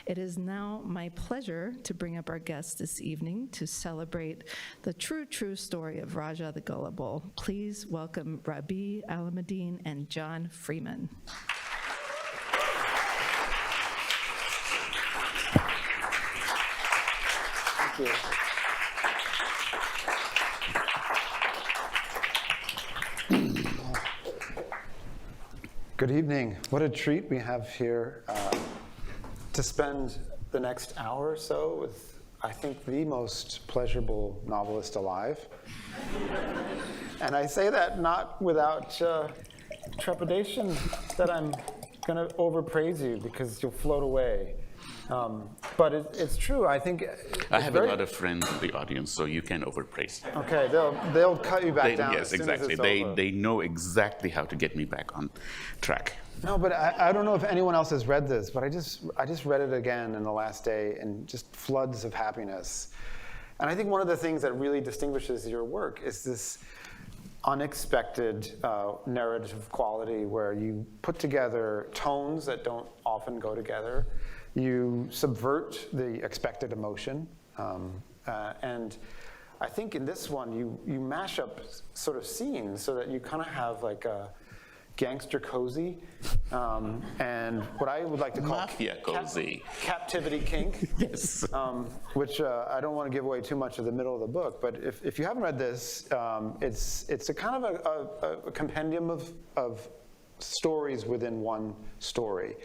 It is now my pleasure to bring up our guests this evening to celebrate the true story of Raja the Gullible. Please welcome Rabih Alameddine and John Freeman. Thank you. Good evening. What a treat we have here to spend the next hour or so with, I think, the most pleasurable novelist alive. And I say that not without trepidation that I'm going to overpraise you because you'll float away. But it's true. I think I have a lot of friends in the audience, so you can overpraise. Okay, they'll cut you back down. Yes, as soon exactly. As it's over. They know exactly how to get me back on track. No, but I don't know if anyone else has read this, but I just read it again in the last day, and just floods of happiness. And I think one of the things that really distinguishes your work is this unexpected narrative quality where you put together tones that don't often go together. You subvert the expected emotion, and I think in this one you mash up sort of scenes so that you kind of have like a gangster cozy, and what I would like to call Mafia cozy. Captivity kink. Yes. Which I don't want to give away too much of the middle of the book, but if you haven't read this, it's a kind of a compendium of stories within one story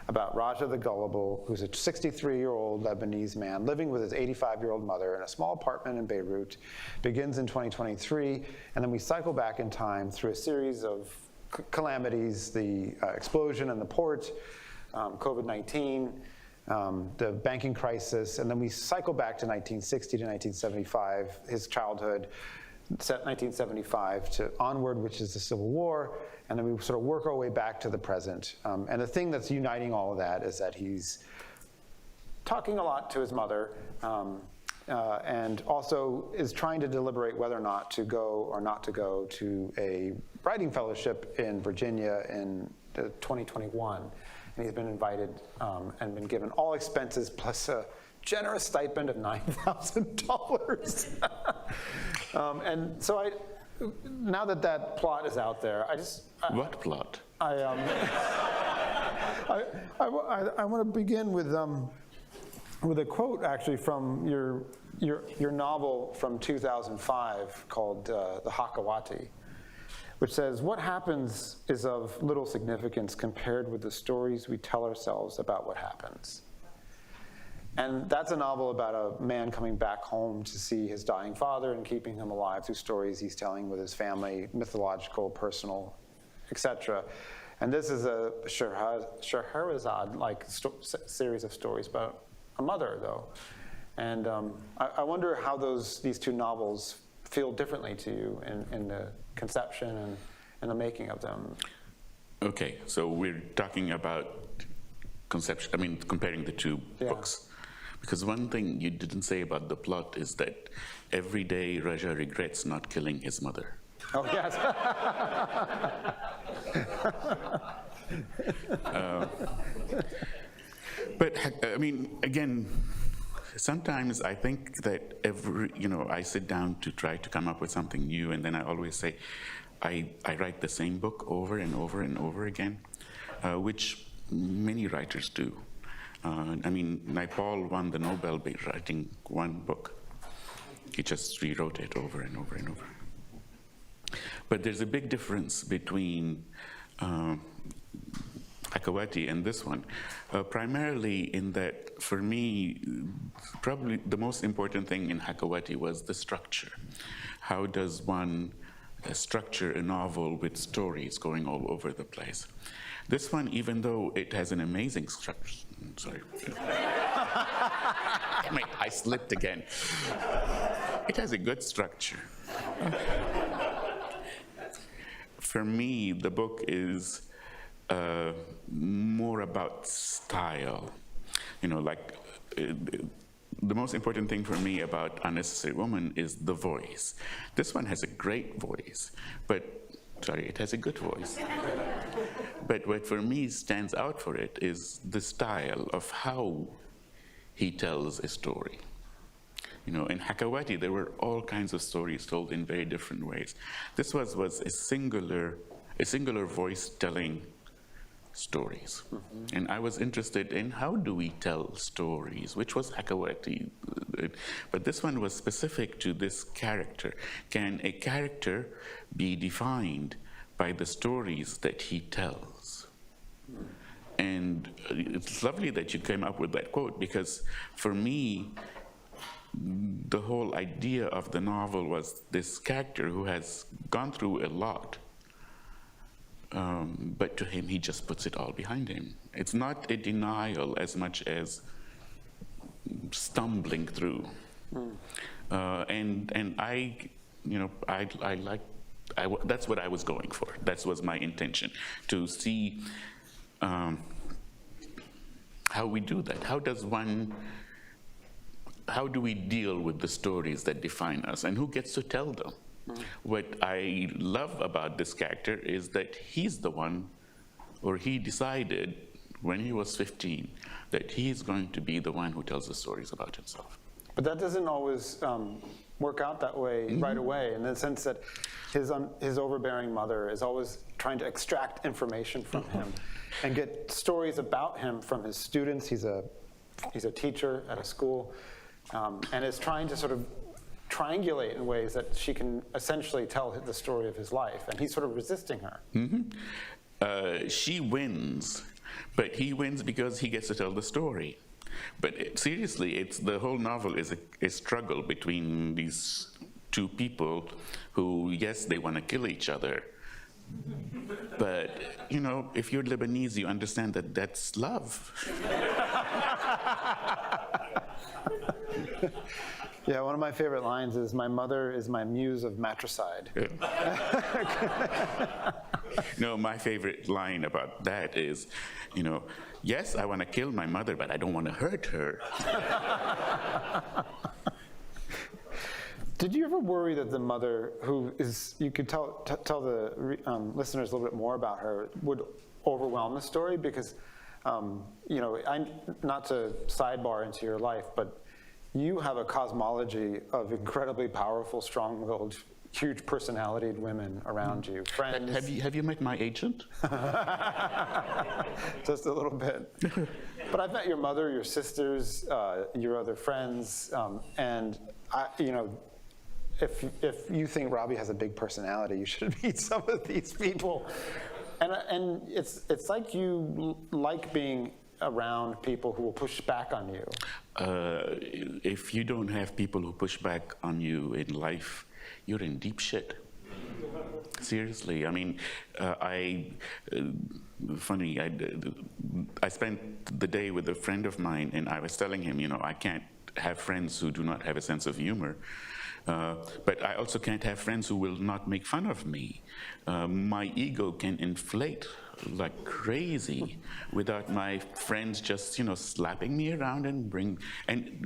about Raja the Gullible, who's a 63-year-old Lebanese man living with his 85-year-old mother in a small apartment in Beirut. Begins in 2023, and then we cycle back in time through a series of calamities, the explosion in the port, COVID-19, the banking crisis, and then we cycle back to 1960 to 1975, his childhood, set 1975 to onward, which is the Civil War, and then we sort of work our way back to the present. And the thing that's uniting all of that is that he's talking a lot to his mother, and also is trying to deliberate whether or not to go or not to go to a writing fellowship in Virginia in 2021. And he's been invited and been given all expenses plus a generous stipend of $9,000. And so now that plot is out there, What plot? I want to begin with a quote actually from your novel from 2005 called The Hakawati, which says, "What happens is of little significance compared with the stories we tell ourselves about what happens." And that's a novel about a man coming back home to see his dying father and keeping him alive through stories he's telling with his family, mythological, personal, etc. And this is a Scheherazade-like series of stories about a mother, though. And I wonder how these two novels feel differently to you in the conception and the making of them. Okay, so we're talking about conception, comparing the two books. Because one thing you didn't say about the plot is that every day Raja regrets not killing his mother. Oh, yes. But again, sometimes I think that I sit down to try to come up with something new, and then I always say, I write the same book over and over and over again, which many writers do. Naipaul won the Nobel by writing one book. He just rewrote it over and over and over. But there's a big difference between Hakawati and this one, primarily in that, for me, probably the most important thing in Hakawati was the structure. How does one structure a novel with stories going all over the place? This one, even though it has an amazing structure, sorry. I slipped again. It has a good structure. For me, the book is more about style. The most important thing for me about Unnecessary Woman is the voice. This one has a great voice, it has a good voice. But what for me stands out for it is the style of how he tells a story. You know, in Hakawati, there were all kinds of stories told in very different ways. This was a singular voice telling stories. And I was interested in how do we tell stories, which was Hakawati. But this one was specific to this character. Can a character be defined by the stories that he tells? And it's lovely that you came up with that quote, because for me, the whole idea of the novel was this character who has gone through a lot, but to him, he just puts it all behind him. It's not a denial as much as stumbling through. And I, you know, that's what I was going for. That was my intention, to see how we do that. How do we deal with the stories that define us, and who gets to tell them? What I love about this character is that he's the one, or he decided when he was 15 that he's going to be the one who tells the stories about himself. But that doesn't always work out that way right away, in the sense that his overbearing mother is always trying to extract information from him and get stories about him from his students. He's a teacher at a school, and is trying to sort of triangulate in ways that she can essentially tell the story of his life, and he's sort of resisting her. She wins, but he wins because he gets to tell the story. But seriously, the whole novel is a struggle between these two people who, yes, they want to kill each other. But, you know, if you're Lebanese, you understand that that's love. Yeah, one of my favorite lines is, "My mother is my muse of matricide." No, my favorite line about that is, you know, yes, I want to kill my mother, but I don't want to hurt her. Did you ever worry that the mother, who is, you could tell the listeners a little bit more about her, would overwhelm the story? Because, you know, not to sidebar into your life, but you have a cosmology of incredibly powerful, strong-willed, huge personalitied women around you. Friends. Have you met my agent? Just a little bit. But I've met your mother, your sisters, your other friends, and you know, if you think Rabih has a big personality, you should meet some of these people. And it's like you like being around people who will push back on you. If you don't have people who push back on you in life, you're in deep shit. Seriously, I mean, I spent the day with a friend of mine, and I was telling him, you know, I can't have friends who do not have a sense of humor. But I also can't have friends who will not make fun of me. My ego can inflate like crazy without my friends just, you know, slapping me around and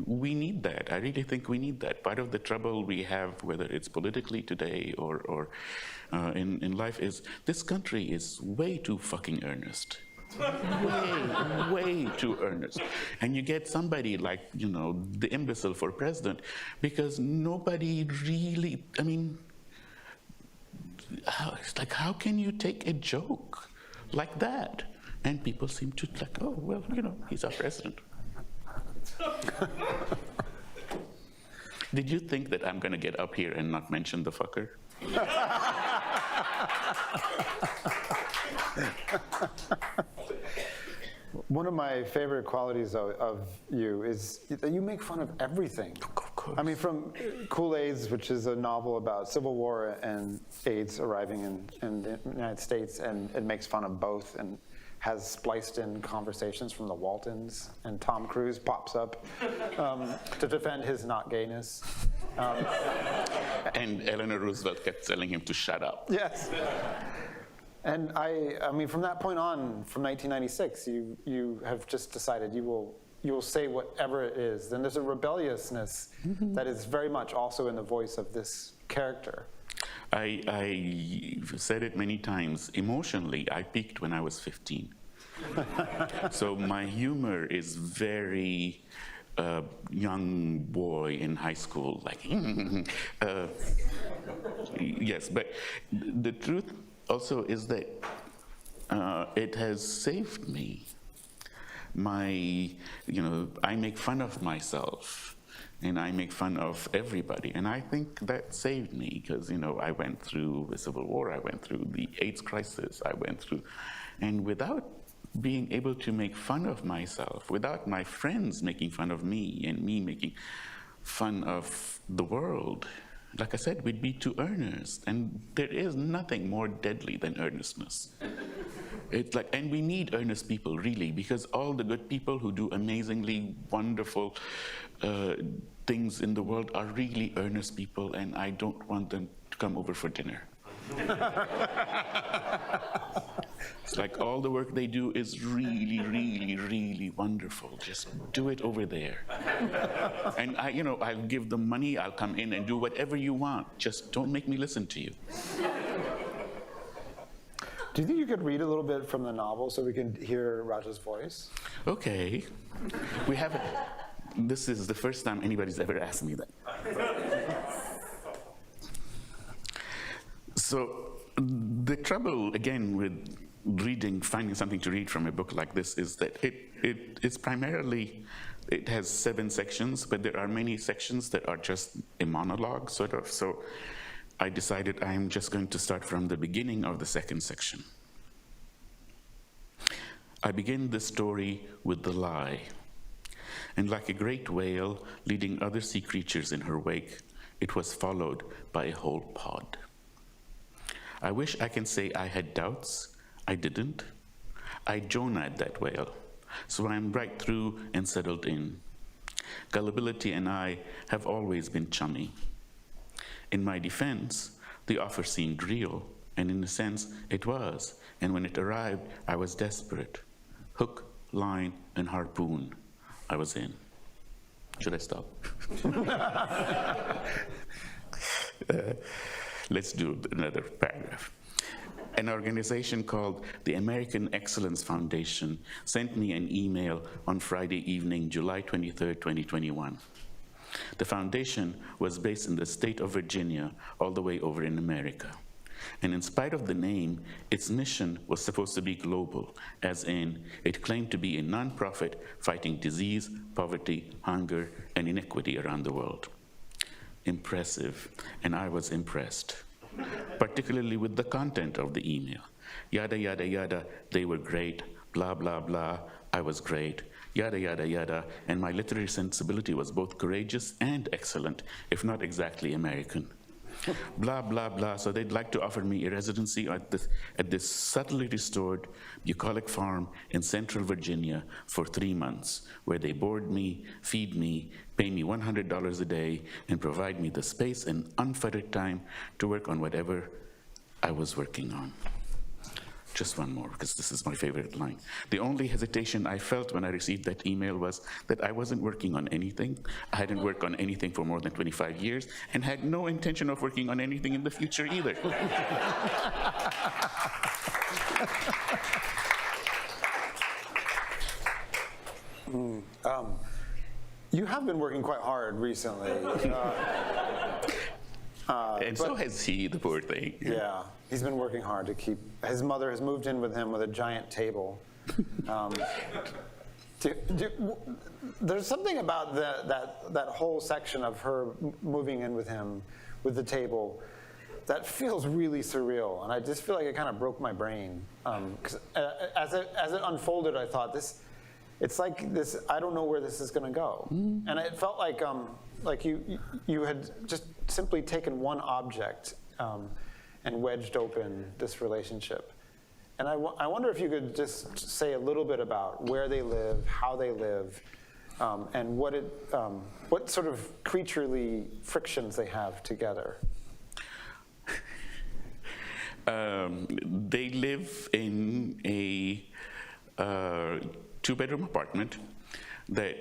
we need that. I really think we need that. Part of the trouble we have, whether it's politically today or in life, is this country is way too fucking earnest. way too earnest. And you get somebody like, you know, the imbecile for president, because nobody really, I mean, it's like, how can you take a joke like that? And people seem to like, oh, well, you know, he's our president. Did you think that I'm going to get up here and not mention the fucker? One of my favorite qualities of you is that you make fun of everything. Of course. I mean, from Kool-Aid's, which is a novel about Civil War and AIDS arriving in the United States, and it makes fun of both and has spliced in conversations from the Waltons, and Tom Cruise pops up to defend his not gayness. And Eleanor Roosevelt kept telling him to shut up. Yes. And I mean, from that point on, from 1996, you have just decided you will say whatever it is. And there's a rebelliousness that is very much also in the voice of this character. I've said it many times. Emotionally, I peaked when I was 15. So my humor is very a young boy in high school, like, yes, but the truth also is that it has saved me. I make fun of myself, and I make fun of everybody, and I think that saved me, because, I went through the Civil War, I went through the AIDS crisis, and without being able to make fun of myself, without my friends making fun of me, and me making fun of the world, like I said, we'd be too earnest, and there is nothing more deadly than earnestness. And we need earnest people, really, because all the good people who do amazingly wonderful things in the world are really earnest people, and I don't want them to come over for dinner. It's like all the work they do is really, really, really wonderful. Just do it over there. And I'll give them money, I'll come in and do whatever you want. Just don't make me listen to you. Do you think you could read a little bit from the novel so we can hear Raja's voice? Okay. This is the first time anybody's ever asked me that. So the trouble, again, with finding something to read from a book like this is that it has 7 sections, but there are many sections that are just a monologue, sort of. So I decided I'm just going to start from the beginning of the second section. I begin the story with the lie, and like a great whale leading other sea creatures in her wake, it was followed by a whole pod. I wish I can say I had doubts. I didn't. I Jonah'd that whale, so I'm right through and settled in. Gullibility and I have always been chummy. In my defense, the offer seemed real, and in a sense, it was. And when it arrived, I was desperate. Hook, line, and harpoon. I was in. Should I stop? Let's do another paragraph. An organization called the American Excellence Foundation sent me an email on Friday evening, July 23, 2021. The foundation was based in the state of Virginia, all the way over in America. And in spite of the name, its mission was supposed to be global, as in, it claimed to be a nonprofit fighting disease, poverty, hunger, and inequity around the world. Impressive, and I was impressed, particularly with the content of the email. Yada, yada, yada, they were great, blah, blah, blah, I was great, yada, yada, yada, and my literary sensibility was both courageous and excellent, if not exactly American. Blah, blah, blah, so they'd like to offer me a residency at this subtly restored bucolic farm in central Virginia for 3 months, where they board me, feed me, pay me $100 a day, and provide me the space and unfettered time to work on whatever I was working on. Just one more, because this is my favorite line. The only hesitation I felt when I received that email was that I wasn't working on anything. I hadn't worked on anything for more than 25 years and had no intention of working on anything in the future either. You have been working quite hard recently. And so has he, the poor thing. Yeah, he's been working hard to keep. His mother has moved in with him with a giant table. There's something about that whole section of her moving in with him with the table that feels really surreal, and I just feel like it kind of broke my brain. 'Cause as it unfolded, I thought it's like this. I don't know where this is going to go, and it felt like you had just simply taken one object and wedged open this relationship. And I wonder if you could just say a little bit about where they live, how they live, and what sort of creaturely frictions they have together. They live in a 2-bedroom apartment that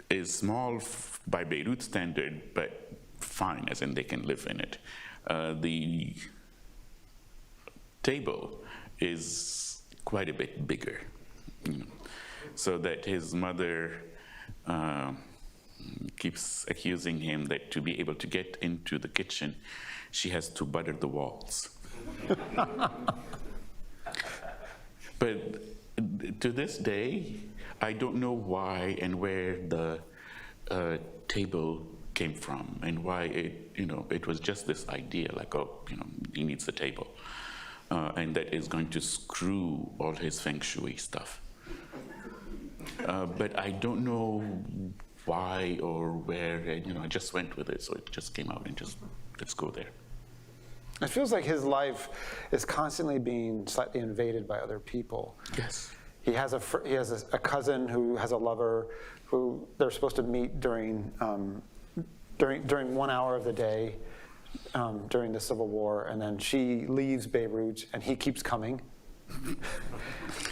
is small by Beirut standard, but fine, as in they can live in it. The table is quite a bit bigger, so that his mother keeps accusing him that to be able to get into the kitchen, she has to butter the walls. But to this day, I don't know why and where the table came from and why it was just this idea like, oh, he needs a table. And that is going to screw all his feng shui stuff. But I don't know why or where, I just went with it, so it just came out and just, let's go there. It feels like his life is constantly being slightly invaded by other people. Yes. He has a cousin who has a lover who they're supposed to meet during 1 hour of the day during the Civil War, and then she leaves Beirut and he keeps coming.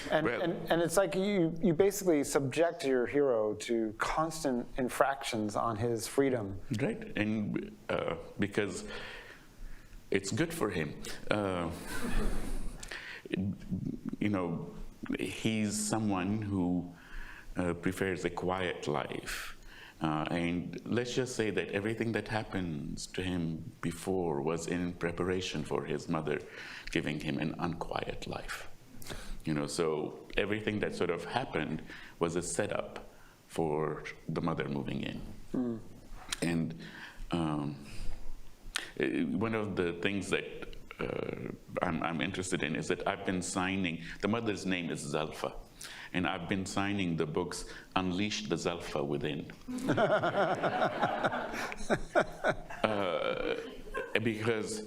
And it's like you basically subject your hero to constant infractions on his freedom. Right, and because it's good for him. He's someone who prefers a quiet life. And let's just say that everything that happens to him before was in preparation for his mother giving him an unquiet life. So everything that sort of happened was a setup for the mother moving in. And one of the things that I'm interested in is that I've been signing, the mother's name is Zalfa, and I've been signing the books Unleash the Zalfa Within. Because,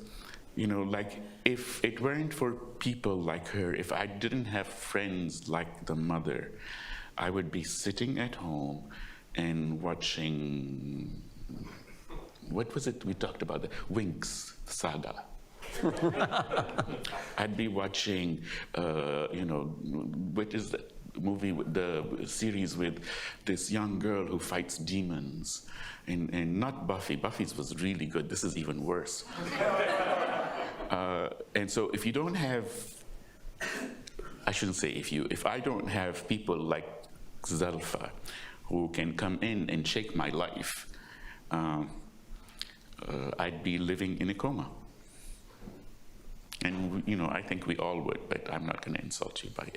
like, if it weren't for people like her, if I didn't have friends like the mother, I would be sitting at home and watching, what was it we talked about? The Winx saga. I'd be watching, what is the movie, the series with this young girl who fights demons, and not Buffy. Buffy's was really good. This is even worse. And so if you don't have, I shouldn't say if I don't have people like Zalfa who can come in and shake my life, I'd be living in a coma. And, I think we all would, but I'm not going to insult you by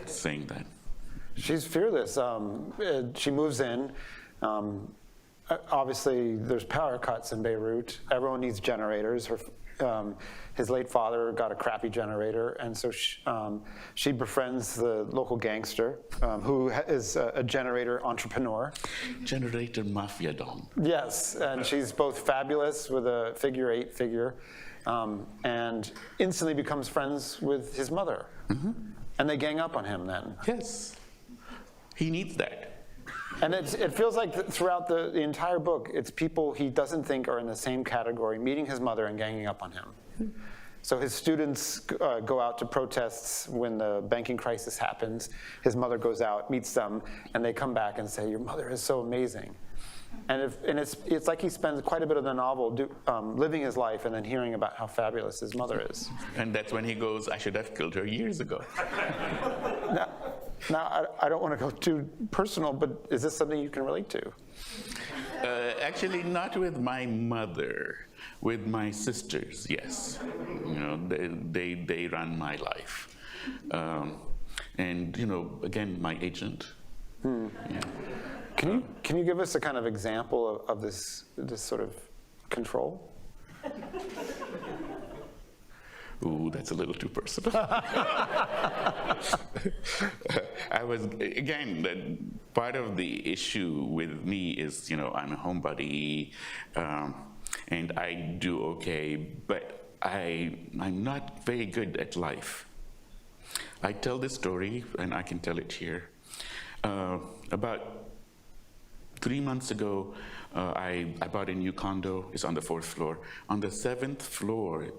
saying that. She's fearless. She moves in. Obviously, there's power cuts in Beirut. Everyone needs generators. His late father got a crappy generator, and so she befriends the local gangster who is a generator entrepreneur. Generator mafia don. Yes, and she's both fabulous with a figure-8 figure, and instantly becomes friends with his mother. Mm-hmm. And they gang up on him then. Yes, he needs that. And it feels like throughout the entire book, it's people he doesn't think are in the same category, meeting his mother and ganging up on him. So his students go out to protests when the banking crisis happens. His mother goes out, meets them, and they come back and say, "Your mother is so amazing." And it's like he spends quite a bit of the novel living his life and then hearing about how fabulous his mother is. And that's when he goes, "I should have killed her years ago." Now, I don't want to go too personal, but is this something you can relate to? Actually, not with my mother. With my sisters, yes. They run my life. And, again, my agent. Yeah. Can you give us a kind of example of this sort of control? Ooh, that's a little too personal. Part of the issue with me is, I'm a homebody, and I do okay, but I'm not very good at life. I tell this story, and I can tell it here. About 3 months ago, I bought a new condo. It's on the 4th floor. On the 7th floor,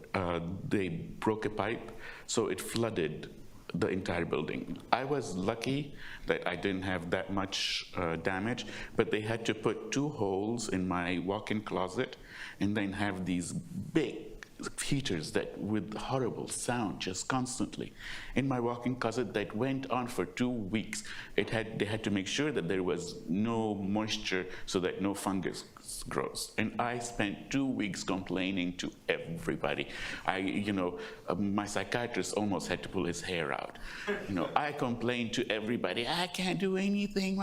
they broke a pipe, so it flooded the entire building. I was lucky that I didn't have that much damage, but they had to put 2 holes in my walk-in closet and then have these big heaters that with horrible sound just constantly in my walk-in closet that went on for 2 weeks. They had to make sure that there was no moisture so that no fungus grows. And I spent 2 weeks complaining to everybody. My psychiatrist almost had to pull his hair out. I complained to everybody. I can't do anything.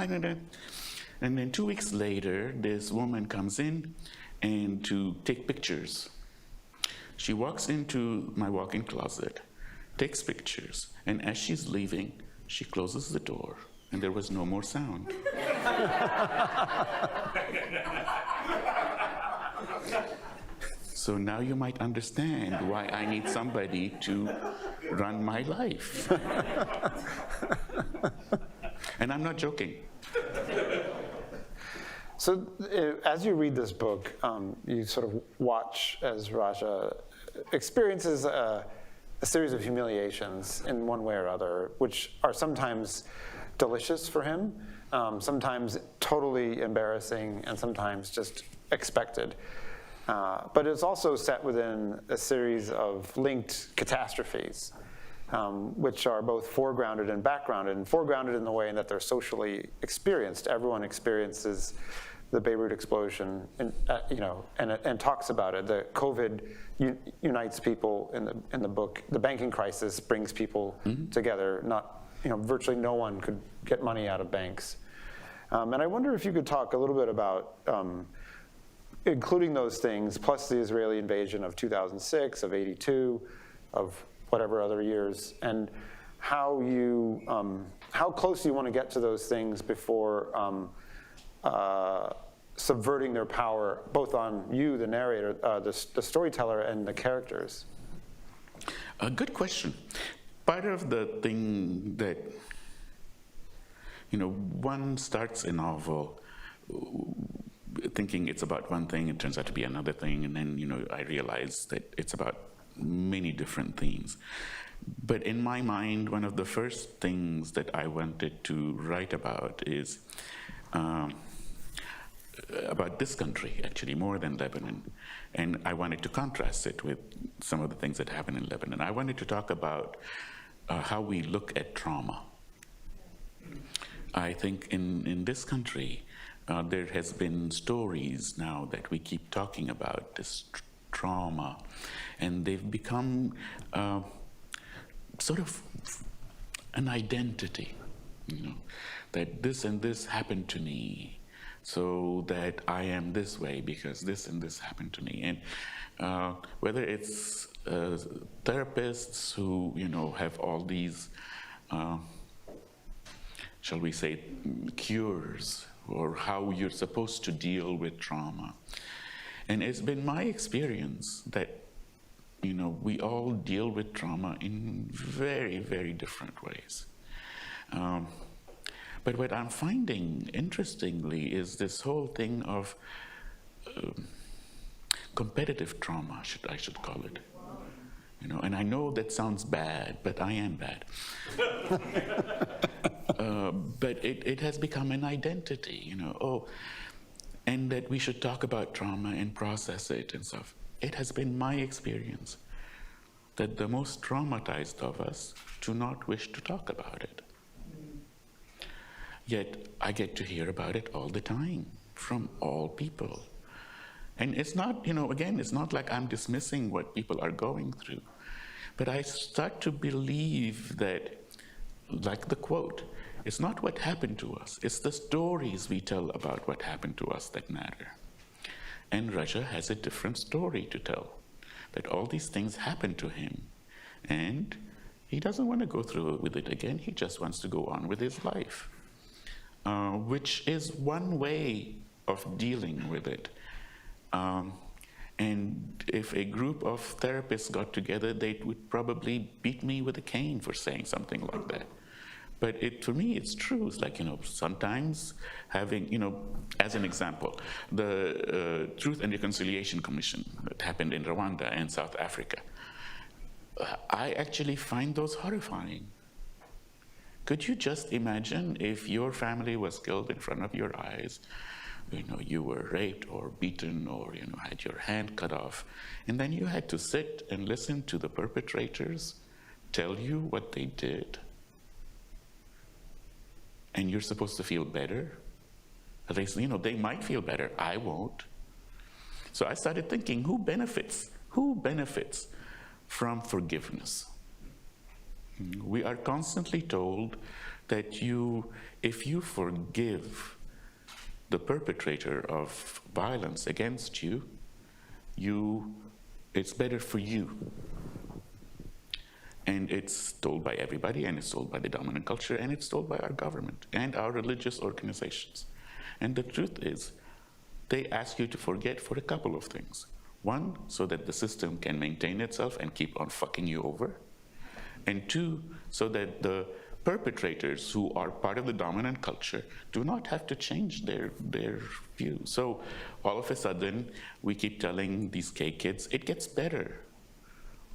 And then 2 weeks later, this woman comes in and to take pictures. She walks into my walk-in closet, takes pictures, and as she's leaving, she closes the door, and there was no more sound. So now you might understand why I need somebody to run my life. And I'm not joking. So as you read this book, you sort of watch as Raja experiences a series of humiliations in one way or other, which are sometimes delicious for him, sometimes totally embarrassing, and sometimes just expected. But it's also set within a series of linked catastrophes, which are both foregrounded and backgrounded, and foregrounded in the way that they're socially experienced. Everyone experiences the Beirut explosion, and talks about it. The COVID unites people in the book. The banking crisis brings people together. Virtually no one could get money out of banks. And I wonder if you could talk a little bit about including those things, plus the Israeli invasion of 2006, of 82, of whatever other years, and how close you want to get to those things before subverting their power, both on you, the narrator, the storyteller, and the characters. A good question. Part of the thing that, one starts a novel thinking it's about one thing, it turns out to be another thing, and then, I realize that it's about many different themes. But in my mind, one of the first things that I wanted to write about is about this country, actually, more than Lebanon. And I wanted to contrast it with some of the things that happen in Lebanon. I wanted to talk about how we look at trauma. I think in this country, there has been stories now that we keep talking about, this trauma, and they've become sort of an identity, that this and this happened to me, so that I am this way because this and this happened to me. And whether it's therapists who, have all these, shall we say, cures, or how you're supposed to deal with trauma. And it's been my experience that, we all deal with trauma in very, very different ways. But what I'm finding, interestingly, is this whole thing of competitive trauma, I should call it. And I know that sounds bad, but I am bad. But it has become an identity, and that we should talk about trauma and process it and stuff. It has been my experience that the most traumatized of us do not wish to talk about it. Yet I get to hear about it all the time from all people. And it's not, again, it's not like I'm dismissing what people are going through, but I start to believe that, like the quote, it's not what happened to us, it's the stories we tell about what happened to us that matter. And Raja has a different story to tell, that all these things happened to him, and he doesn't want to go through with it again, he just wants to go on with his life, which is one way of dealing with it. And if a group of therapists got together, they would probably beat me with a cane for saying something like that. But for me, it's true. It's like, sometimes having, as an example, the Truth and Reconciliation Commission that happened in Rwanda and South Africa, I actually find those horrifying. Could you just imagine if your family was killed in front of your eyes you were raped or beaten or had your hand cut off, and then you had to sit and listen to the perpetrators tell you what they did, and you're supposed to feel better. At least, they might feel better. I won't. So I started thinking, who benefits? Who benefits from forgiveness? We are constantly told that if you forgive the perpetrator of violence against you, it's better for you. And it's told by everybody, and it's told by the dominant culture, and it's told by our government and our religious organizations. And the truth is, they ask you to forget for a couple of things. One, so that the system can maintain itself and keep on fucking you over. And two, so that the perpetrators who are part of the dominant culture do not have to change their view. So all of a sudden, we keep telling these gay kids, it gets better.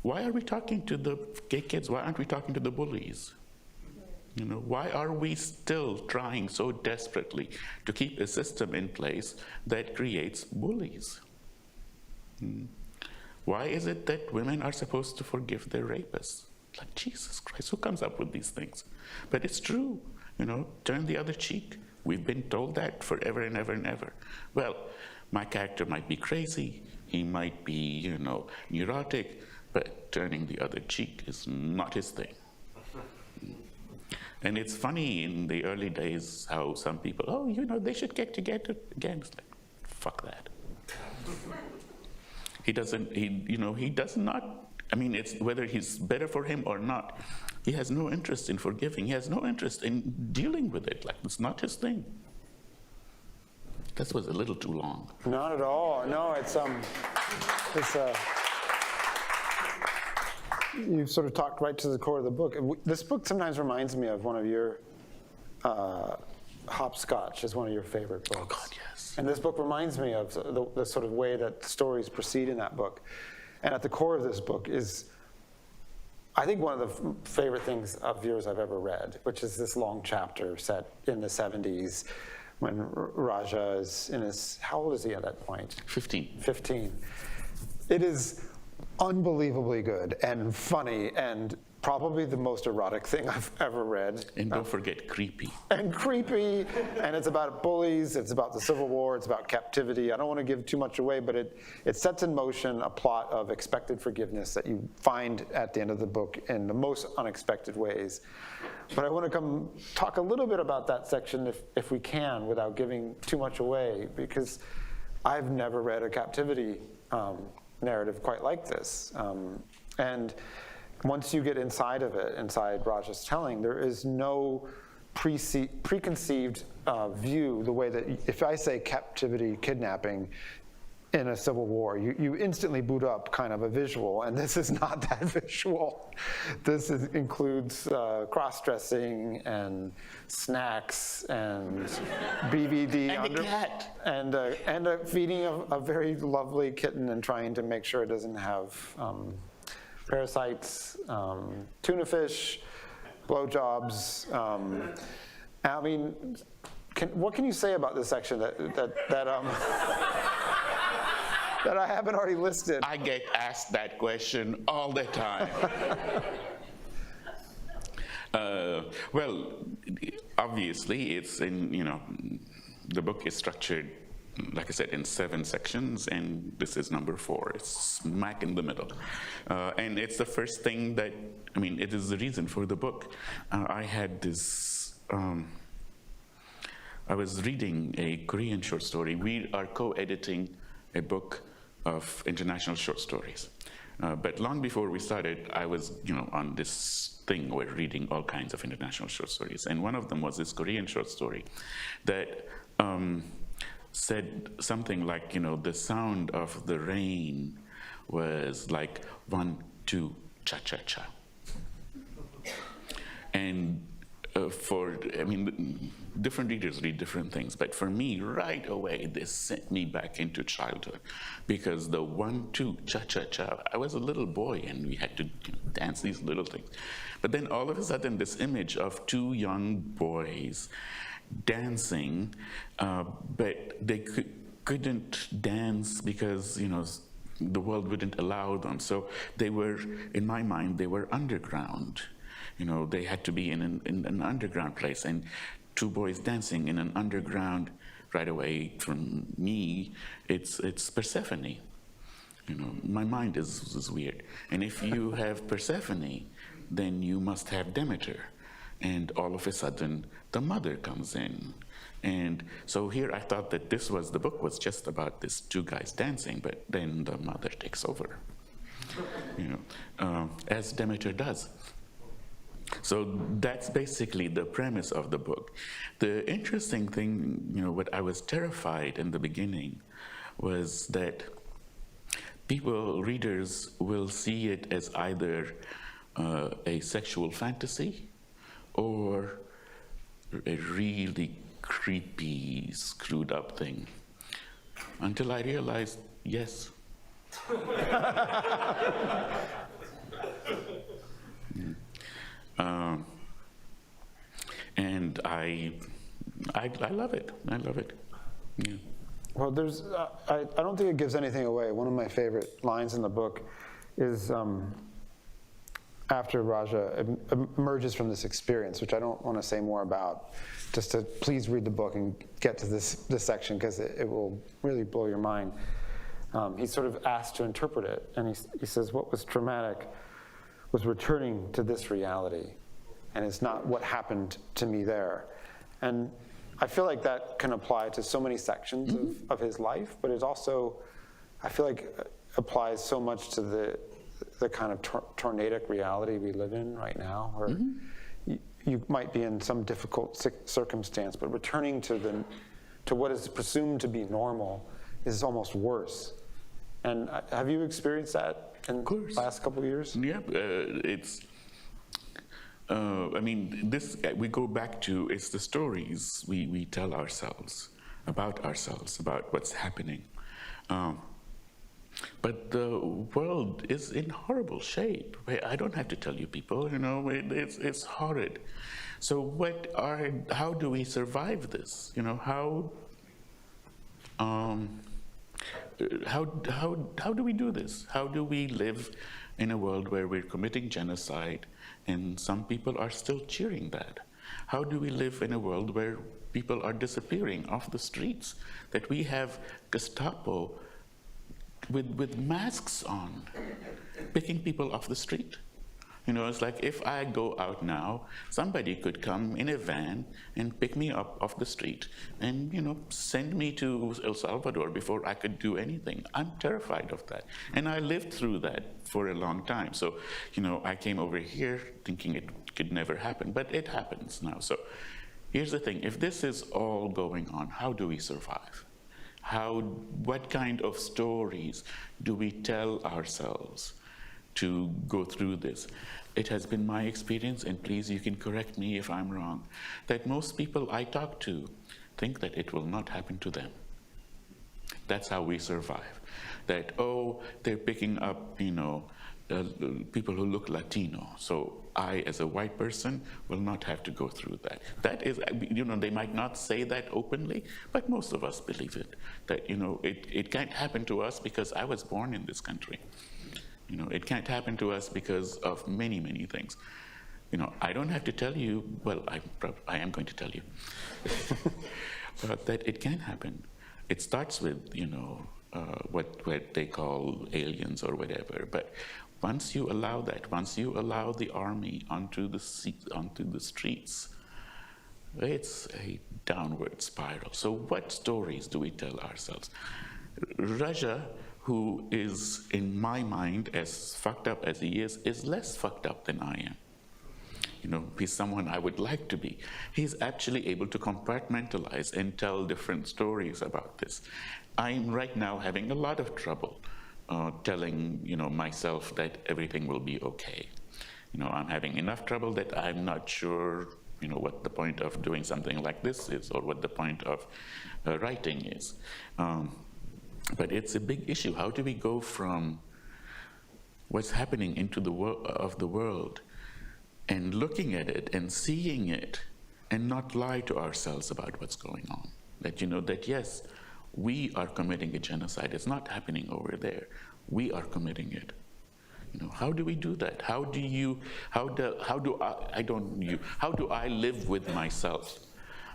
Why are we talking to the gay kids? Why aren't we talking to the bullies? Why are we still trying so desperately to keep a system in place that creates bullies? Why is it that women are supposed to forgive their rapists? Like, Jesus Christ, who comes up with these things? But it's true, turn the other cheek. We've been told that forever and ever and ever. Well, my character might be crazy, he might be, neurotic, but turning the other cheek is not his thing. And it's funny in the early days how some people, they should get together again. It's like, fuck that. He does not, it's whether he's better for him or not, he has no interest in forgiving. He has no interest in dealing with it. Like, it's not his thing. That was a little too long. Not at all. No, you sort of talked right to the core of the book. This book sometimes reminds me of one of your, Hopscotch is one of your favorite books. Oh, God, yes. And this book reminds me of the sort of way that stories proceed in that book. And at the core of this book is, I think, one of the favorite things of yours I've ever read, which is this long chapter set in the 70s when Raja is in his, how old is he at that point? 15. 15. It is unbelievably good and funny and probably the most erotic thing I've ever read. And don't forget creepy. And creepy, and it's about bullies, it's about the Civil War, it's about captivity. I don't want to give too much away, but it sets in motion a plot of expected forgiveness that you find at the end of the book in the most unexpected ways. But I want to come talk a little bit about that section if we can, without giving too much away, because I've never read a captivity narrative quite like this. And once you get inside of it, inside Raja's telling, there is no preconceived view, the way that if I say captivity, kidnapping in a civil war, you instantly boot up kind of a visual, and this is not that visual. This includes cross-dressing and snacks and BVD. And a cat. And a feeding of a very lovely kitten and trying to make sure it doesn't have parasites, tuna fish, blowjobs. What can you say about this section that I haven't already listed? I get asked that question all the time. Well, obviously, it's in, the book is structured, like I said, in 7 sections, and this is number 4. It's smack in the middle. And it's the first thing that, it is the reason for the book. I had this, I was reading a Korean short story. We are co-editing a book of international short stories. But long before we started, I was, on this thing where reading all kinds of international short stories. And one of them was this Korean short story that said something like, the sound of the rain was like 1, 2, cha-cha-cha. And different readers read different things, but for me, right away, this sent me back into childhood, because the 1, 2, cha-cha-cha, I was a little boy, and we had to dance these little things. But then all of a sudden, this image of 2 young boys dancing, but they couldn't dance because, the world wouldn't allow them. So they were, in my mind, they were underground. They had to be in an underground place. And two boys dancing in an underground, right away from me, it's Persephone. My mind is weird. And if you have Persephone, then you must have Demeter. And all of a sudden, the mother comes in. And so here I thought that the book was just about these two guys dancing, but then the mother takes over, as Demeter does. So that's basically the premise of the book. The interesting thing, what I was terrified in the beginning was that readers will see it as either a sexual fantasy or a really creepy, screwed up thing. Until I realized, yes. And I love it. I love it. Yeah. Well, I don't think it gives anything away. One of my favorite lines in the book is after Raja emerges from this experience, which I don't want to say more about, just to please read the book and get to this section, because it will really blow your mind. He's sort of asked to interpret it, and he says, what was traumatic was returning to this reality, and it's not what happened to me there. And I feel like that can apply to so many sections of his life, but it also, I feel like, applies so much to the kind of tornadic reality we live in right now, where you might be in some difficult circumstance, but returning to what is presumed to be normal is almost worse. And have you experienced that in the last couple of years? Yeah, we go back to, it's the stories we tell ourselves about what's happening. But the world is in horrible shape. I don't have to tell you people, it's horrid. So how do we survive this? How do we do this? How do we live in a world where we're committing genocide and some people are still cheering that? How do we live in a world where people are disappearing off the streets, that we have Gestapo with masks on, picking people off the street? It's like if I go out now, somebody could come in a van and pick me up off the street and, send me to El Salvador before I could do anything. I'm terrified of that. And I lived through that for a long time. So, I came over here thinking it could never happen, but it happens now. So here's the thing. If this is all going on, how do we survive? What kind of stories do we tell ourselves to go through this? It has been my experience, and please, you can correct me if I'm wrong, that most people I talk to think that it will not happen to them. That's how we survive. That, they're picking up, people who look Latino, so I, as a white person, will not have to go through that. That is, they might not say that openly, but most of us believe it. That, it can't happen to us because I was born in this country. It can't happen to us because of many, many things. I don't have to tell you, well, I am going to tell you, but that it can happen. It starts with, what they call aliens or whatever, but once you allow that, once you allow the army onto the streets, it's a downward spiral. So what stories do we tell ourselves? Raja, who is, in my mind, as fucked up as he is less fucked up than I am. He's someone I would like to be. He's actually able to compartmentalize and tell different stories about this. I'm right now having a lot of trouble telling, myself that everything will be okay. I'm having enough trouble that I'm not sure, what the point of doing something like this is, or what the point of writing is. But it's a big issue. How do we go from what's happening into the world and looking at it and seeing it and not lie to ourselves about what's going on. That, you know, that yes, we are committing a genocide. It's not happening over there. We are committing it. You know, how do we do that? How do I live with myself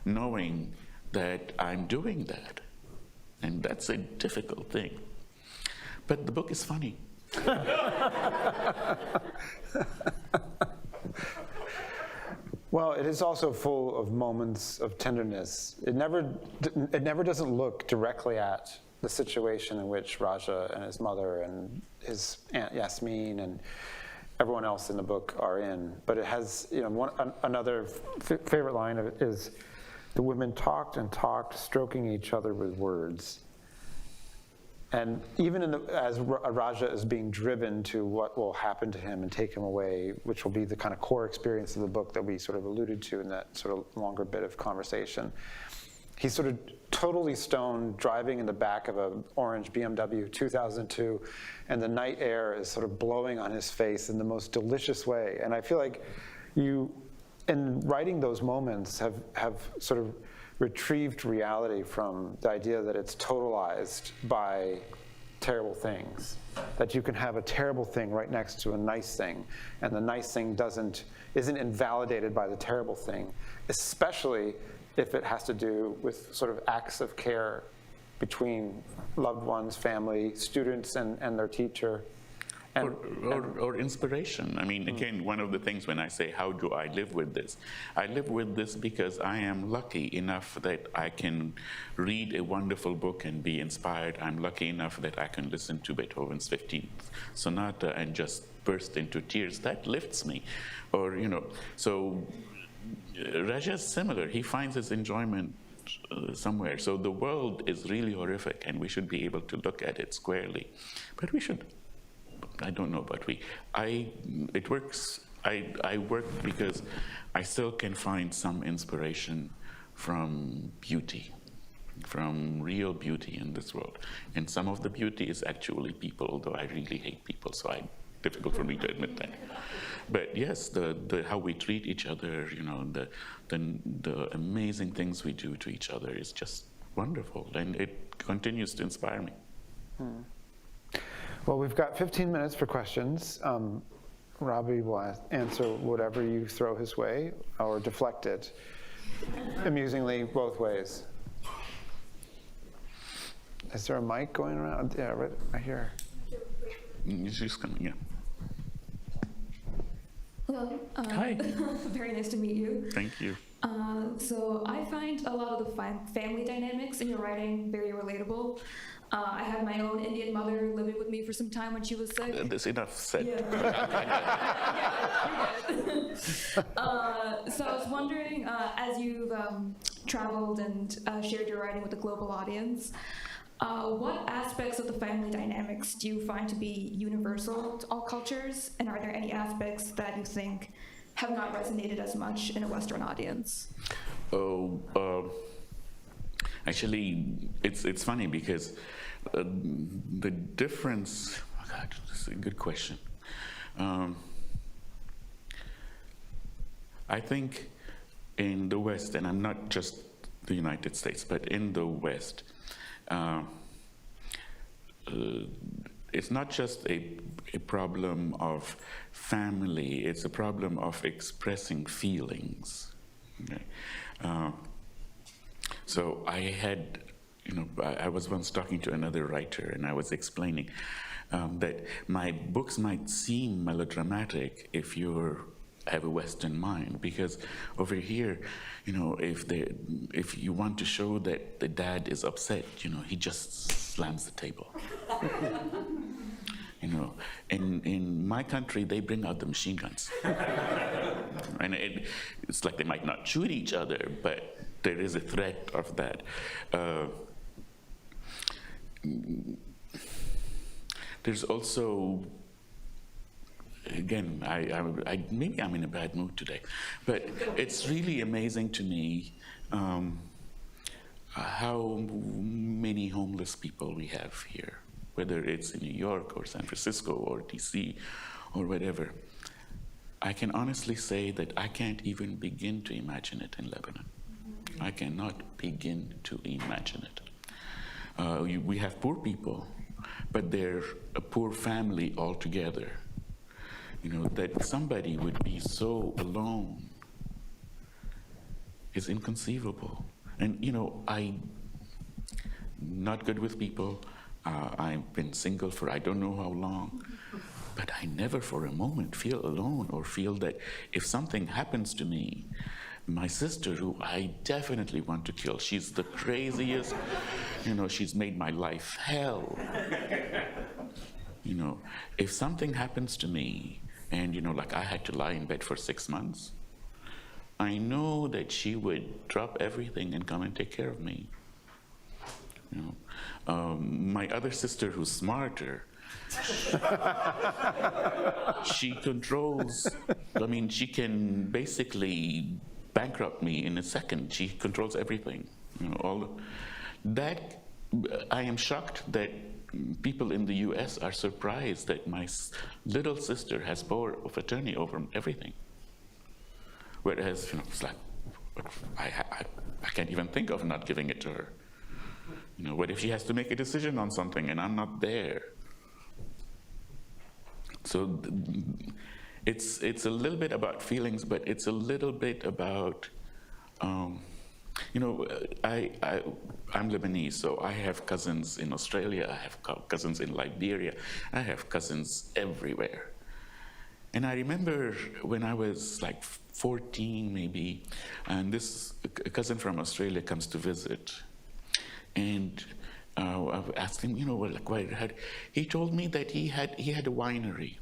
knowing that I'm doing that? And that's a difficult thing. But the book is funny. Well, it is also full of moments of tenderness. It never doesn't look directly at the situation in which Raja and his mother and his aunt Yasmin and everyone else in the book are in. But it has, you know, another favorite line of it is, the women talked and talked, stroking each other with words. And even as Raja is being driven to what will happen to him and take him away, which will be the kind of core experience of the book that we sort of alluded to in that sort of longer bit of conversation, he's sort of totally stoned, driving in the back of an orange BMW 2002, and the night air is sort of blowing on his face in the most delicious way. And I feel like you, in writing those moments, have sort of retrieved reality from the idea that it's totalized by terrible things. That you can have a terrible thing right next to a nice thing, and the nice thing isn't invalidated by the terrible thing, especially if it has to do with sort of acts of care between loved ones, family, students, and their teacher. Or inspiration. I mean, again, one of the things when I say, how do I live with this? I live with this because I am lucky enough that I can read a wonderful book and be inspired. I'm lucky enough that I can listen to Beethoven's 15th Sonata and just burst into tears. That lifts me. Or, you know, so Raja's similar. He finds his enjoyment somewhere. So the world is really horrific, and we should be able to look at it squarely. But we should, I don't know, but it works. I work because I still can find some inspiration from beauty, from real beauty in this world. And some of the beauty is actually people, although I really hate people, so it's difficult for me to admit that. But yes, the how we treat each other, you know, the amazing things we do to each other is just wonderful, and it continues to inspire me. Well, we've got 15 minutes for questions. Rabih will answer whatever you throw his way, or deflect it, amusingly, both ways. Is there a mic going around? Yeah, right here. It's just coming, yeah. Hello. Hi. Very nice to meet you. Thank you. So I find a lot of the family dynamics in your writing very relatable. I had my own Indian mother living with me for some time when she was sick. That's enough said. So I was wondering, as you've traveled and shared your writing with a global audience, what aspects of the family dynamics do you find to be universal to all cultures? And are there any aspects that you think have not resonated as much in a Western audience? Actually, it's funny because the difference, oh God, this is a good question. I think in the West, and I'm not just the United States, but in the West, it's not just a problem of family, it's a problem of expressing feelings. Okay? So I had, I was once talking to another writer, and I was explaining that my books might seem melodramatic if you have a Western mind, because over here, if you want to show that the dad is upset, he just slams the table. In my country, they bring out the machine guns. And it's like they might not shoot each other, but there is a threat of that. There's also, again, maybe I'm in a bad mood today, but it's really amazing to me how many homeless people we have here, whether it's in New York or San Francisco or DC or whatever. I can honestly say that I can't even begin to imagine it in Lebanon. I cannot begin to imagine it. We have poor people, but they're a poor family altogether. That somebody would be so alone is inconceivable. And, I'm not good with people. I've been single for I don't know how long. But I never for a moment feel alone or feel that if something happens to me, my sister, who I definitely want to kill, she's the craziest, she's made my life hell. If something happens to me, and like I had to lie in bed for 6 months, I know that she would drop everything and come and take care of me. My other sister, who's smarter, she controls, she can basically bankrupt me in a second. She controls everything. That, I am shocked that people in the US are surprised that my little sister has power of attorney over everything. Whereas, it's like, I can't even think of not giving it to her. What if she has to make a decision on something and I'm not there? So it's a little bit about feelings, but it's a little bit about, I'm Lebanese, so I have cousins in Australia, I have cousins in Liberia, I have cousins everywhere. And I remember when I was like 14 maybe, and this cousin from Australia comes to visit. And I asked him, he told me that he had a winery.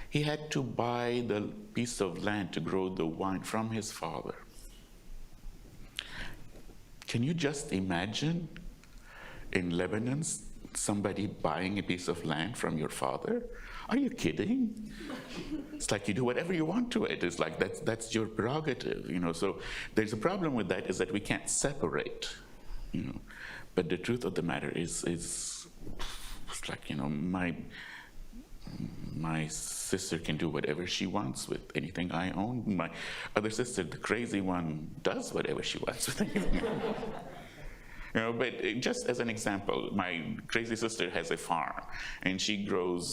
He had to buy the piece of land to grow the wine from his father. Can you just imagine in Lebanon somebody buying a piece of land from your father? Are you kidding? It's like you do whatever you want to it. It's like that's your prerogative, So there's a problem with that, is that we can't separate, But the truth of the matter is it's like, my sister can do whatever she wants with anything I own. My other sister, the crazy one, does whatever she wants with anything I own. But just as an example, my crazy sister has a farm, and she grows,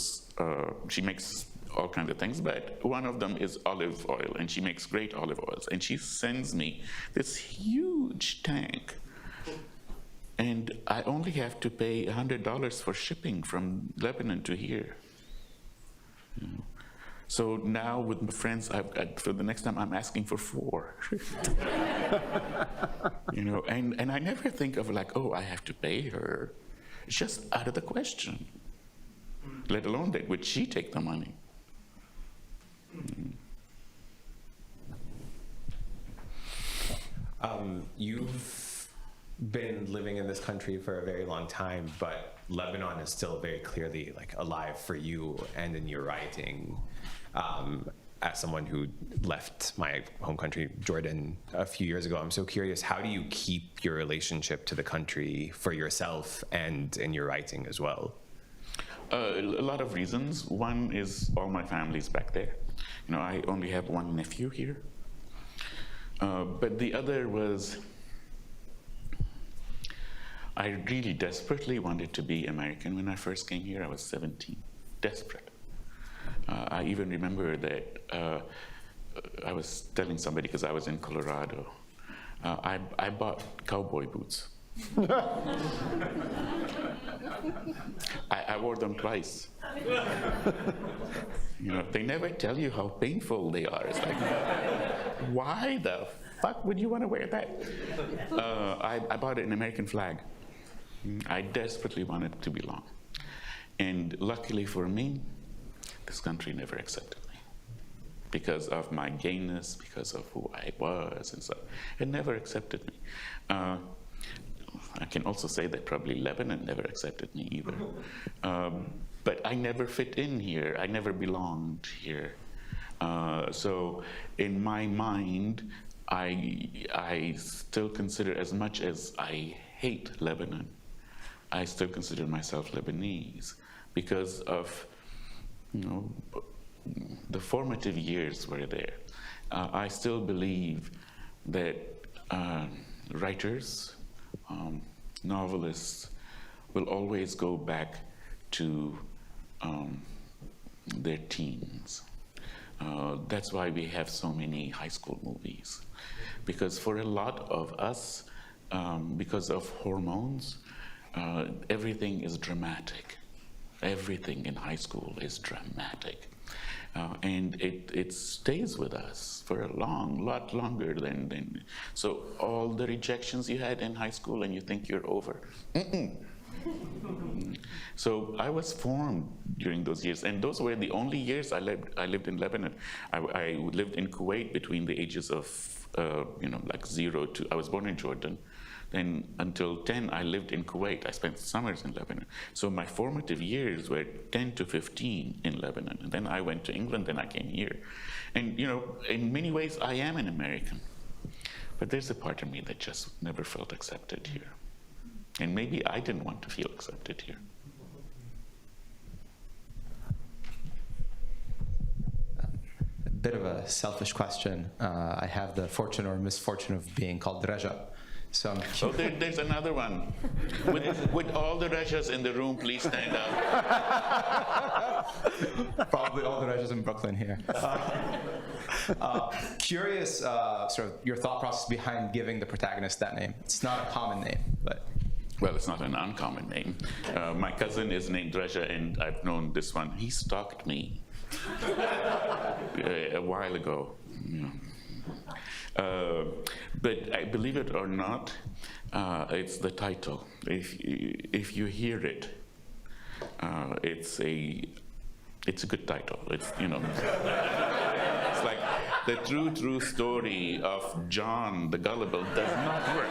she makes all kinds of things, but one of them is olive oil, and she makes great olive oils, and she sends me this huge tank. And I only have to pay $100 for shipping from Lebanon to here. So now with my friends, for the next time, I'm asking for 4. And I never think of like, oh, I have to pay her. It's just out of the question. Let alone that would she take the money? You've been living in this country for a very long time, but Lebanon is still very clearly like alive for you and in your writing. As someone who left my home country, Jordan, a few years ago, I'm so curious, how do you keep your relationship to the country for yourself and in your writing as well? A lot of reasons. One is all my family's back there. I only have one nephew here. But the other was, I really desperately wanted to be American when I first came here. I was 17, desperate. I even remember that I was telling somebody, because I was in Colorado, I bought cowboy boots. I wore them twice. They never tell you how painful they are. It's like, why the fuck would you want to wear that? I bought an American flag. I desperately wanted to belong. And luckily for me, this country never accepted me. Because of my gayness, because of who I was and stuff. It never accepted me. I can also say that probably Lebanon never accepted me either. But I never fit in here. I never belonged here. So in my mind, I still consider, as much as I hate Lebanon, I still consider myself Lebanese because of, the formative years were there. I still believe that writers, novelists will always go back to their teens. That's why we have so many high school movies. Because for a lot of us, because of hormones, everything is dramatic. Everything in high school is dramatic. And it stays with us for a lot longer than. So all the rejections you had in high school and you think you're over. So I was formed during those years, and those were the only years I lived in Lebanon. I lived in Kuwait between the ages of, like 0 to, I was born in Jordan. Then until 10, I lived in Kuwait. I spent summers in Lebanon. So my formative years were 10 to 15 in Lebanon. And then I went to England, then I came here. And, in many ways, I am an American. But there's a part of me that just never felt accepted here. And maybe I didn't want to feel accepted here. A bit of a selfish question. I have the fortune or misfortune of being called Raja. So I'm there's another one. Would all the Rajas in the room please stand up? probably all the Rajas in Brooklyn here. Curious, sort of your thought process behind giving the protagonist that name. It's not a common name, but. Well, it's not an uncommon name. My cousin is named Raja, and I've known this one. He stalked me a while ago. But I believe it or not, it's the title. If you hear it, it's a good title. It's it's like the true story of John the Gullible does not work.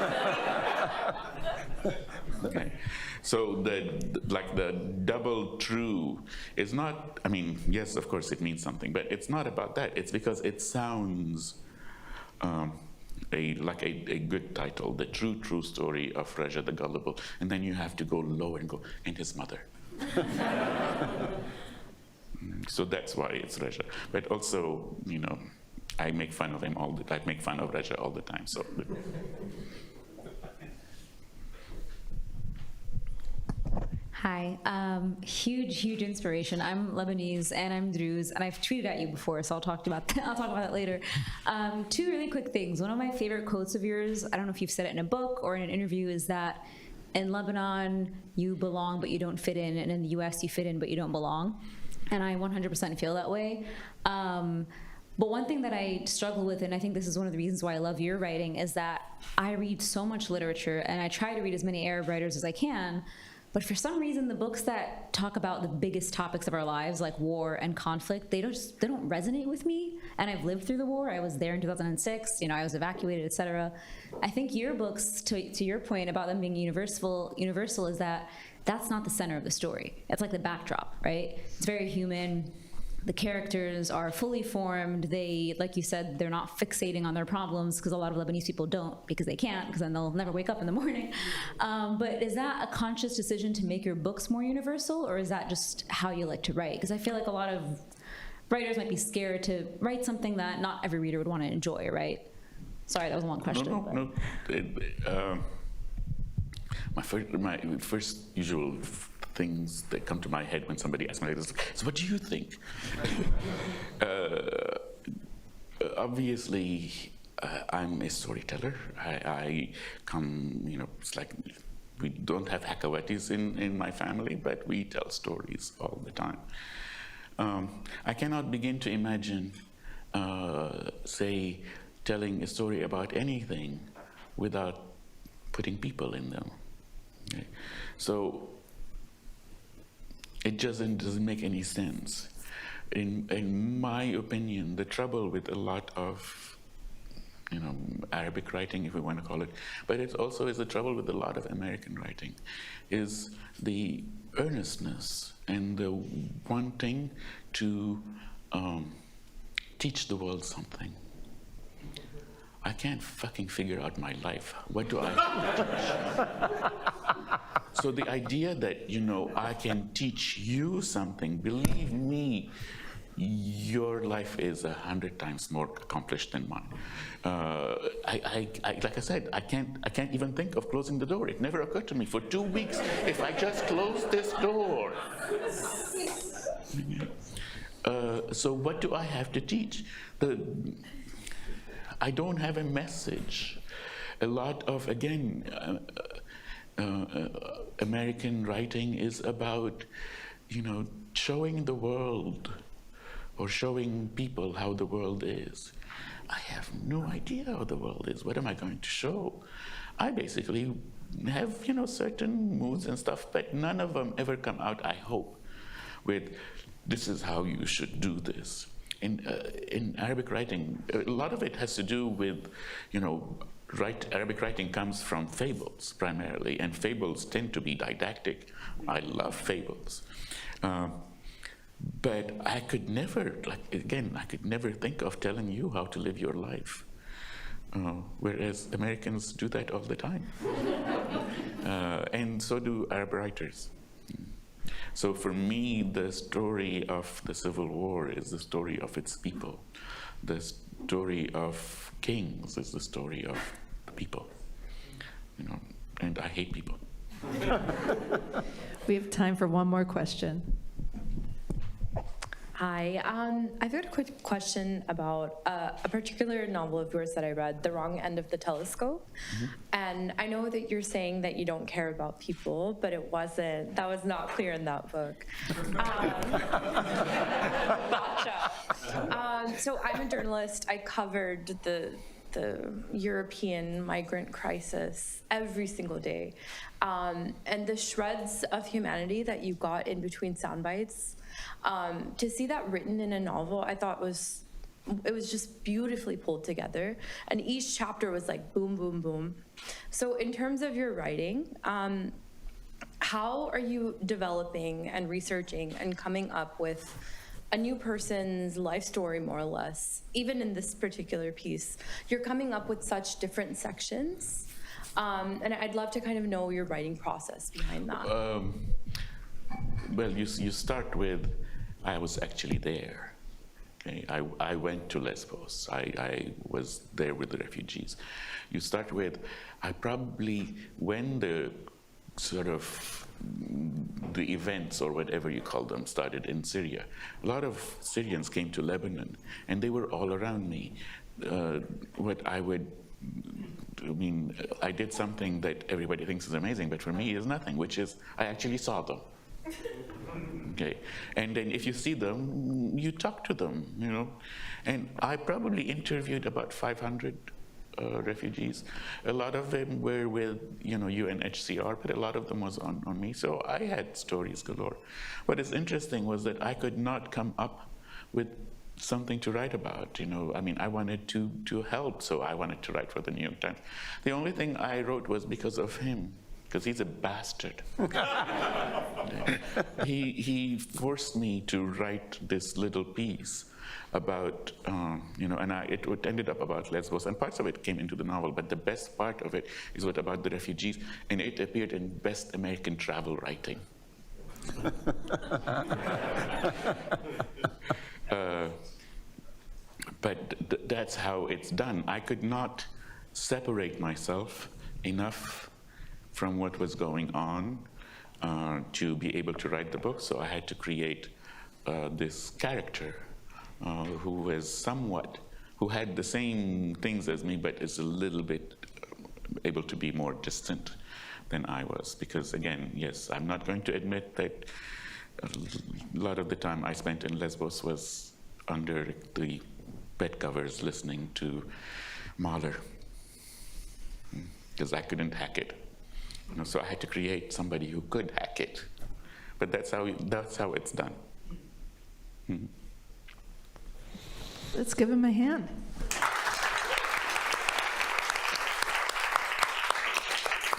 Okay. So the double true is not. I mean, yes, of course, it means something, but it's not about that. It's because it sounds. A good title, the true story of Raja the Gullible, and then you have to go lower and go, and his mother. So that's why it's Raja. But also, I make fun of him I make fun of Raja all the time. So. Hi, huge inspiration. I'm Lebanese and I'm Druze, and I've tweeted at you before, so I'll talk about that later. Two really quick things. One of my favorite quotes of yours, I don't know if you've said it in a book or in an interview, is that in Lebanon you belong but you don't fit in, and in the US you fit in but you don't belong. And I 100% feel that way. But one thing that I struggle with, and I think this is one of the reasons why I love your writing, is that I read so much literature and I try to read as many Arab writers as I can. But for some reason, the books that talk about the biggest topics of our lives, like war and conflict, they don't resonate with me. And I've lived through the war. I was there in 2006. I was evacuated, etc. I think your books, to your point about them being universal is that that's not the center of the story. It's like the backdrop, right? It's very human. The characters are fully formed. They, like you said, they're not fixating on their problems, because a lot of Lebanese people don't, because they can't, because then they'll never wake up in the morning. But is that a conscious decision to make your books more universal, or is that just how you like to write? Because I feel like a lot of writers might be scared to write something that not every reader would want to enjoy, right? Sorry, that was a long question. No. My first usual things that come to my head when somebody asks me this, so what do you think? Obviously, I'm a storyteller. I come, it's like we don't have hakawatis in my family, but we tell stories all the time. I cannot begin to imagine, say, telling a story about anything without putting people in them. Okay? So it doesn't make any sense. In my opinion, the trouble with a lot of Arabic writing, if we want to call it, but it also is the trouble with a lot of American writing, is the earnestness and the wanting to teach the world something. I can't fucking figure out my life. What do I teach? So the idea that, I can teach you something, believe me, your life is 100 times more accomplished than mine. Like I said, I can't even think of closing the door. It never occurred to me for 2 weeks if I just close this door. So what do I have to teach? I don't have a message. A lot of, again, American writing is about, showing the world or showing people how the world is. I have no idea how the world is. What am I going to show? I basically have, certain moods and stuff, but none of them ever come out, I hope, with this is how you should do this. In Arabic writing, a lot of it has to do with, Arabic writing comes from fables primarily, and fables tend to be didactic. I love fables. But I could never, I could never think of telling you how to live your life. Whereas Americans do that all the time. And so do Arab writers. So for me, the story of the Civil War is the story of its people. The story of kings is the story of the people. And I hate people. We have time for one more question. Hi, I've got a quick question about a particular novel of yours that I read, The Wrong End of the Telescope. Mm-hmm. And I know that you're saying that you don't care about people, but that was not clear in that book. Gotcha. So I'm a journalist. I covered the European migrant crisis every single day. And the shreds of humanity that you got in between sound bites, to see that written in a novel, I thought it was just beautifully pulled together. And each chapter was like boom, boom, boom. So in terms of your writing, how are you developing and researching and coming up with a new person's life story, more or less? Even in this particular piece, you're coming up with such different sections. And I'd love to kind of know your writing process behind that. Well, you start with, I was actually there. Okay? I went to Lesbos. I was there with the refugees. You start with, when the sort of the events or whatever you call them started in Syria, a lot of Syrians came to Lebanon, and they were all around me. I did something that everybody thinks is amazing, but for me is nothing, which is I actually saw them. Okay, and then if you see them, you talk to them, And I probably interviewed about 500 refugees. A lot of them were with, UNHCR, but a lot of them was on me. So I had stories galore. What is interesting was that I could not come up with something to write about, I wanted to help, so I wanted to write for the New York Times. The only thing I wrote was because of him, because he's a bastard. He forced me to write this little piece about, it ended up about Lesbos, and parts of it came into the novel, but the best part of it is about the refugees, and it appeared in Best American Travel Writing. But that's how it's done. I could not separate myself enough from what was going on to be able to write the book, so I had to create this character who had the same things as me, but is a little bit able to be more distant than I was. Because again, yes, I'm not going to admit that a lot of the time I spent in Lesbos was under the bed covers listening to Mahler, because I couldn't hack it. So I had to create somebody who could hack it. But that's how it's done. Let's give him a hand.